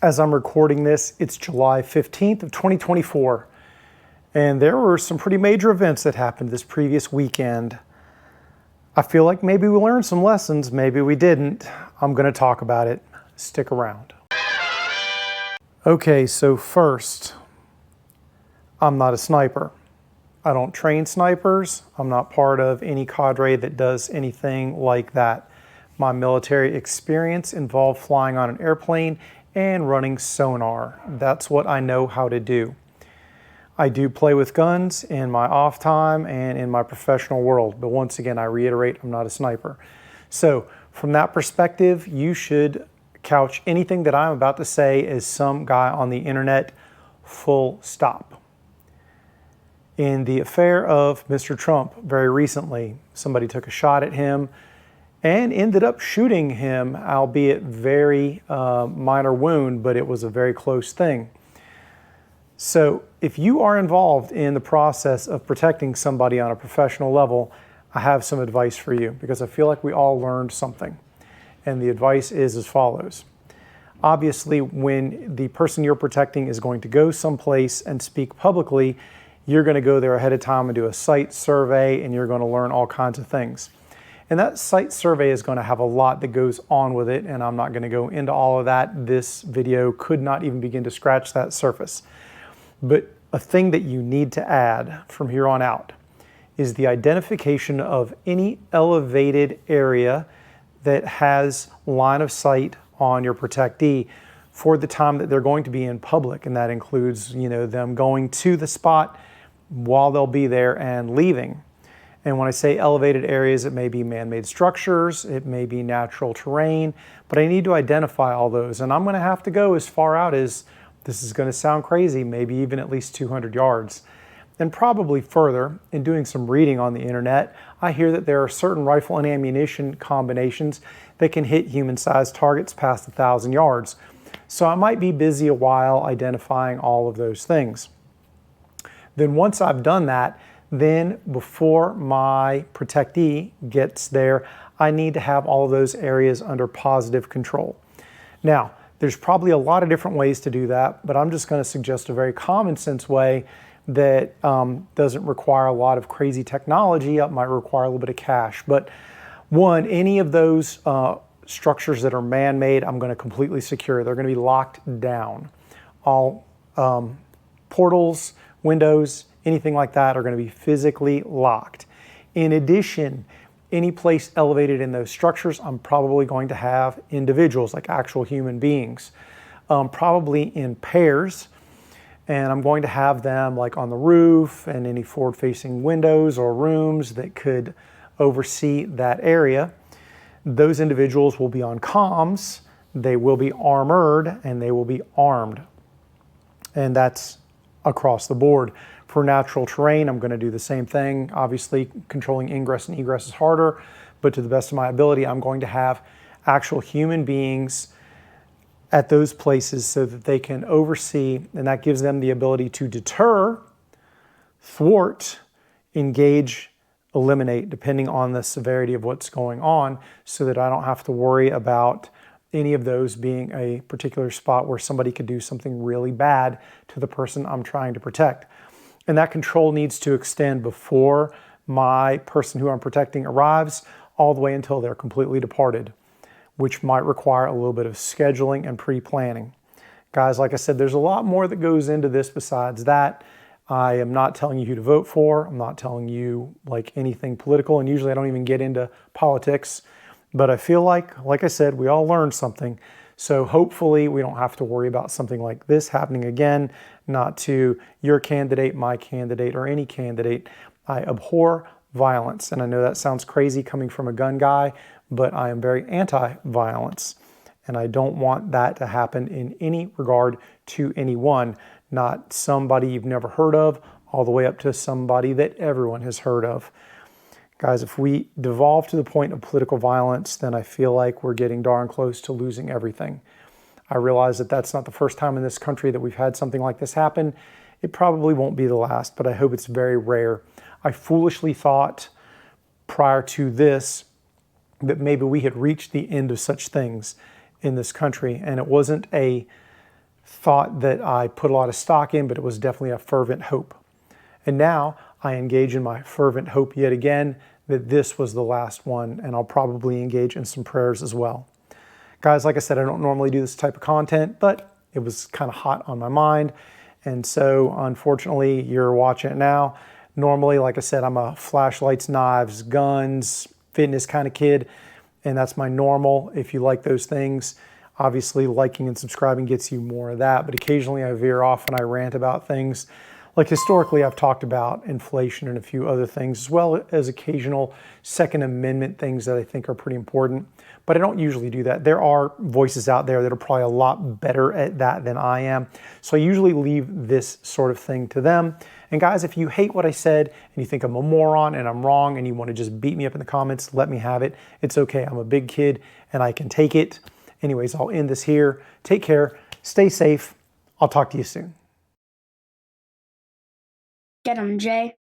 As I'm recording this, it's July 15th of 2024, and there were some pretty major events that happened this previous weekend. I feel like maybe we learned some lessons, maybe we didn't. I'm going to talk about it. Stick around. Okay, so first, I'm not a sniper. I don't train snipers. I'm not part of any cadre that does anything like that. My military experience involved flying on an airplane and running sonar. That's what I know how to do. I do play with guns in my off time and in my professional world, but once again, I reiterate, I'm not a sniper. So from that perspective, you should couch anything that I'm about to say as some guy on the internet, full stop. In the affair of Mr. Trump, very recently, somebody took a shot at him and ended up shooting him, albeit very minor wound, but it was a very close thing. So if you are involved in the process of protecting somebody on a professional level, I have some advice for you because I feel like we all learned something. And the advice is as follows. Obviously, when the person you're protecting is going to go someplace and speak publicly, you're going to go there ahead of time and do a site survey, and you're going to learn all kinds of things. And that site survey is going to have a lot that goes on with it, and I'm not going to go into all of that. This video could not even begin to scratch that surface. But a thing that you need to add from here on out is the identification of any elevated area that has line of sight on your protectee for the time that they're going to be in public. And that includes, them going to the spot while they'll be there and leaving. And when I say elevated areas, it may be man-made structures, it may be natural terrain, but I need to identify all those. And I'm going to have to go as far out as, this is going to sound crazy, maybe even at least 200 yards. And probably further. In doing some reading on the internet, I hear that there are certain rifle and ammunition combinations that can hit human-sized targets past 1,000 yards. So I might be busy a while identifying all of those things. Then once I've done that, then before my protectee gets there, I need to have all of those areas under positive control. Now, there's probably a lot of different ways to do that, but I'm just going to suggest a very common sense way that doesn't require a lot of crazy technology. It might require a little bit of cash. But one, any of those structures that are man-made, I'm going to completely secure. They're going to be locked down. All portals, windows, anything like that are going to be physically locked. In addition, any place elevated in those structures, I'm probably going to have individuals, like actual human beings, probably in pairs. And I'm going to have them like on the roof and any forward-facing windows or rooms that could oversee that area. Those individuals will be on comms, they will be armored, and they will be armed. And that's across the board. For natural terrain, I'm going to do the same thing. Obviously, controlling ingress and egress is harder, but to the best of my ability, I'm going to have actual human beings at those places so that they can oversee, and that gives them the ability to deter, thwart, engage, eliminate, depending on the severity of what's going on, so that I don't have to worry about any of those being a particular spot where somebody could do something really bad to the person I'm trying to protect. And that control needs to extend before my person who I'm protecting arrives, all the way until they're completely departed, which might require a little bit of scheduling and pre-planning. Guys, like I said, there's a lot more that goes into this besides that. I am not telling you who to vote for. I'm not telling you like anything political, and usually I don't even get into politics. But I feel like I said, we all learned something. So hopefully we don't have to worry about something like this happening again, not to your candidate, my candidate, or any candidate. I abhor violence. And I know that sounds crazy coming from a gun guy, but I am very anti-violence. And I don't want that to happen in any regard to anyone, not somebody you've never heard of, all the way up to somebody that everyone has heard of. Guys, if we devolve to the point of political violence, then I feel like we're getting darn close to losing everything. I realize that that's not the first time in this country that we've had something like this happen. It probably won't be the last, but I hope it's very rare. I foolishly thought prior to this that maybe we had reached the end of such things in this country, and it wasn't a thought that I put a lot of stock in, but it was definitely a fervent hope. And now I engage in my fervent hope yet again that this was the last one, and I'll probably engage in some prayers as well. Guys, like I said, I don't normally do this type of content, but it was kind of hot on my mind. And so unfortunately, you're watching it now. Normally, like I said, I'm a flashlights, knives, guns, fitness kind of kid, and that's my normal. If you like those things, obviously liking and subscribing gets you more of that, but occasionally I veer off and I rant about things. Like historically, I've talked about inflation and a few other things, as well as occasional Second Amendment things that I think are pretty important, but I don't usually do that. There are voices out there that are probably a lot better at that than I am, so I usually leave this sort of thing to them. And guys, if you hate what I said and you think I'm a moron and I'm wrong and you want to just beat me up in the comments, let me have it. It's okay. I'm a big kid and I can take it. Anyways, I'll end this here. Take care. Stay safe. I'll talk to you soon. Get 'em, Jay.